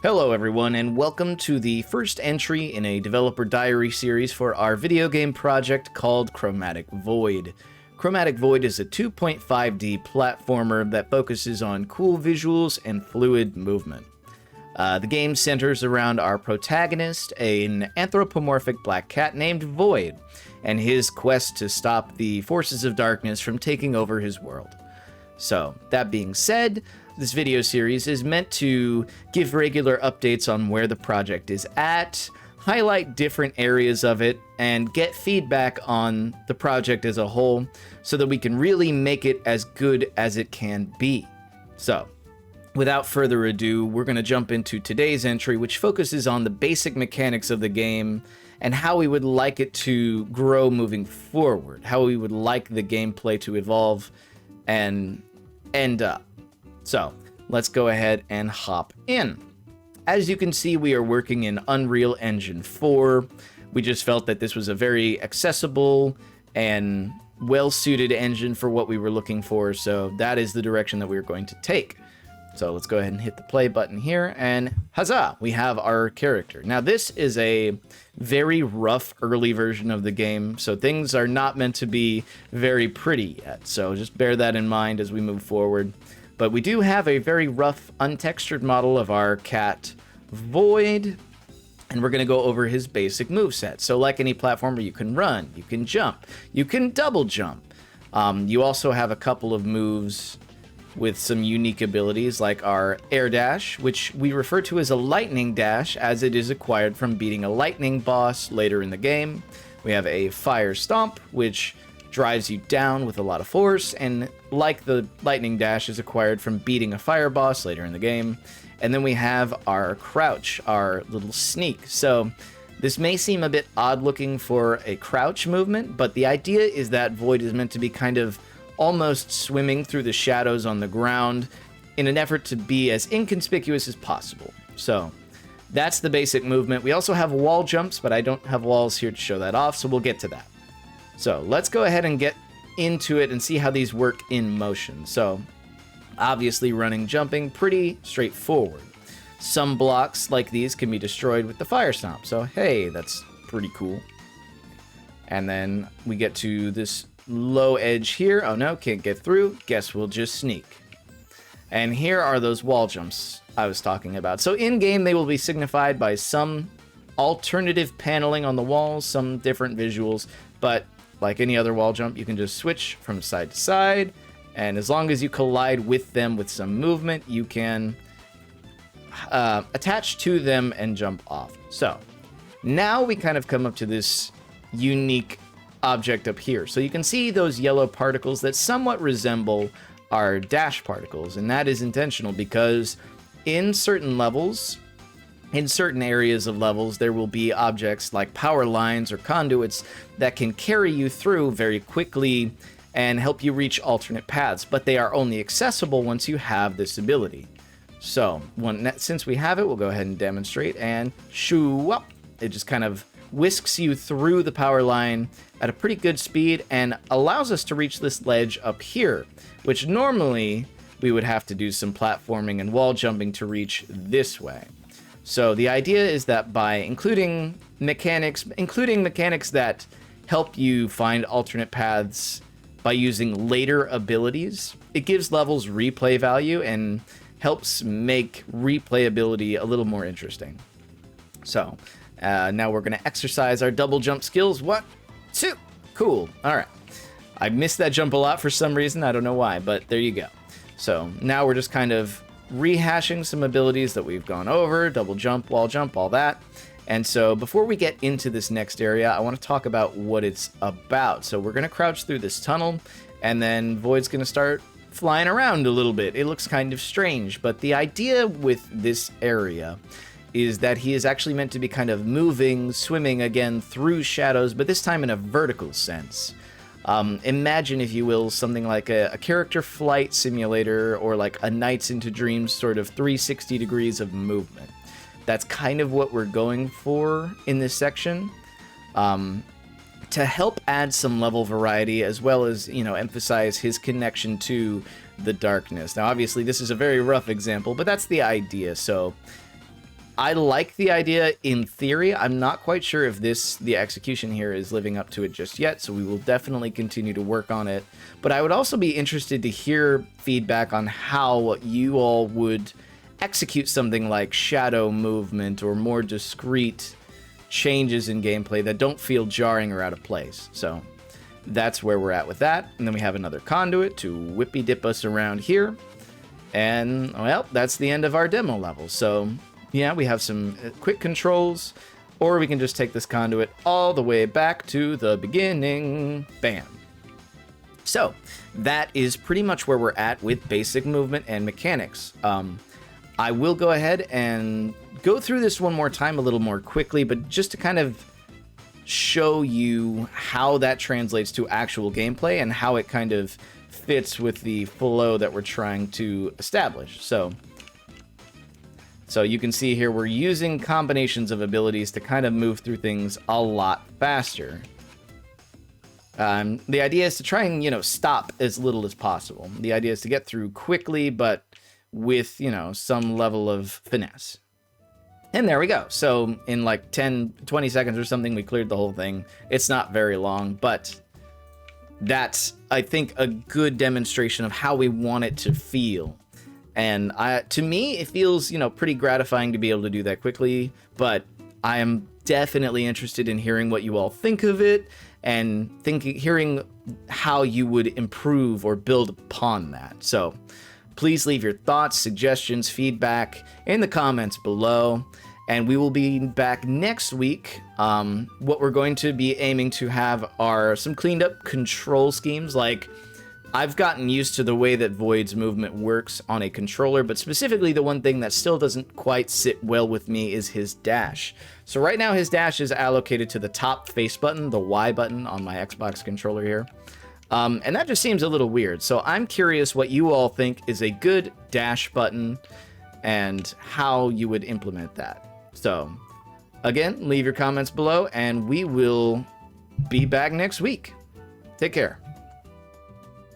Hello everyone, and welcome to the first entry in a developer diary series for our video game project called Chromatic Void. Chromatic Void is a 2.5D platformer that focuses on cool visuals and fluid movement. The game centers around our protagonist, an anthropomorphic black cat named Void, and his quest to stop the forces of darkness from taking over his world. So, that being said, this video series is meant to give regular updates on where the project is at, highlight different areas of it, and get feedback on the project as a whole so that we can really make it as good as it can be. So, without further ado, we're going to jump into today's entry, which focuses on the basic mechanics of the game and how we would like it to grow moving forward, how we would like the gameplay to evolve and end up. So, let's go ahead and hop in. As you can see, we are working in Unreal Engine 4. We just felt that this was a very accessible and well-suited engine for what we were looking for, so that is the direction that we're going to take. So let's go ahead and hit the play button here, and huzzah! We have our character. Now, this is a very rough early version of the game, so things are not meant to be very pretty yet, so just bear that in mind as we move forward. But we do have a very rough, untextured model of our cat, Void, and we're going to go over his basic moveset. So like any platformer, you can run, you can jump, you can double jump. You also have a couple of moves with some unique abilities, like our air dash, which we refer to as a lightning dash, as it is acquired from beating a lightning boss later in the game. We have a fire stomp, which drives you down with a lot of force, and like the lightning dash, is acquired from beating a fire boss later in the game. And then we have our crouch, our little sneak. So this may seem a bit odd looking for a crouch movement, but the idea is that Void is meant to be kind of almost swimming through the shadows on the ground in an effort to be as inconspicuous as possible. So that's the basic movement. We also have wall jumps, but I don't have walls here to show that off, so we'll get to that. So let's go ahead and get into it and see how these work in motion. So obviously running, jumping, pretty straightforward. Some blocks like these can be destroyed with the fire stomp. So hey, that's pretty cool. And then we get to this low edge here. Oh no, can't get through. Guess we'll just sneak. And here are those wall jumps I was talking about. So in game, they will be signified by some alternative paneling on the walls, some different visuals, but like any other wall jump, you can just switch from side to side, and as long as you collide with them with some movement, you can attach to them and jump off. So now we kind of come up to this unique object up here. So you can see those yellow particles that somewhat resemble our dash particles, and that is intentional because in certain levels, in certain areas of levels, there will be objects like power lines or conduits that can carry you through very quickly and help you reach alternate paths, but they are only accessible once you have this ability. So, since we have it, we'll go ahead and demonstrate, and shoo up. It just kind of whisks you through the power line at a pretty good speed and allows us to reach this ledge up here, which normally we would have to do some platforming and wall jumping to reach this way. So the idea is that by including mechanics that help you find alternate paths by using later abilities, it gives levels replay value and helps make replayability a little more interesting. So now we're going to exercise our double jump skills. 1, 2, cool. All right. I missed that jump a lot for some reason. I don't know why, but there you go. So now we're just kind of rehashing some abilities that we've gone over, double jump, wall jump, all that. And so before we get into this next area, I want to talk about what it's about. So we're going to crouch through this tunnel, and then Void's going to start flying around a little bit. It looks kind of strange, but the idea with this area is that he is actually meant to be kind of moving, swimming again through shadows, but this time in a vertical sense. Imagine, if you will, something like a character flight simulator or like a Nights into Dreams sort of 360 degrees of movement. That's kind of what we're going for in this section, to help add some level variety as well as, emphasize his connection to the darkness. Now, obviously, this is a very rough example, but that's the idea. So I like the idea in theory. I'm not quite sure if the execution here is living up to it just yet, so we will definitely continue to work on it. But I would also be interested to hear feedback on how you all would execute something like shadow movement or more discrete changes in gameplay that don't feel jarring or out of place. So that's where we're at with that. And then we have another conduit to whippy dip us around here. And, well, that's the end of our demo level. So yeah, we have some quick controls, or we can just take this conduit all the way back to the beginning. Bam. So that is pretty much where we're at with basic movement and mechanics. I will go ahead and go through this one more time a little more quickly, but just to kind of show you how that translates to actual gameplay and how it kind of fits with the flow that we're trying to establish. So you can see here we're using combinations of abilities to kind of move through things a lot faster. The idea is to try and, stop as little as possible. The idea is to get through quickly, but with, some level of finesse. And there we go. So in like 10, 20 seconds or something, we cleared the whole thing. It's not very long, but that's, I think, a good demonstration of how we want it to feel. And to me, it feels, pretty gratifying to be able to do that quickly, but I am definitely interested in hearing what you all think of it and hearing how you would improve or build upon that. So please leave your thoughts, suggestions, feedback in the comments below. And we will be back next week. What we're going to be aiming to have are some cleaned up control schemes. Like, I've gotten used to the way that Void's movement works on a controller, but specifically the one thing that still doesn't quite sit well with me is his dash. So right now his dash is allocated to the top face button, the Y button on my Xbox controller here. And that just seems a little weird. So I'm curious what you all think is a good dash button and how you would implement that. So again, leave your comments below and we will be back next week. Take care.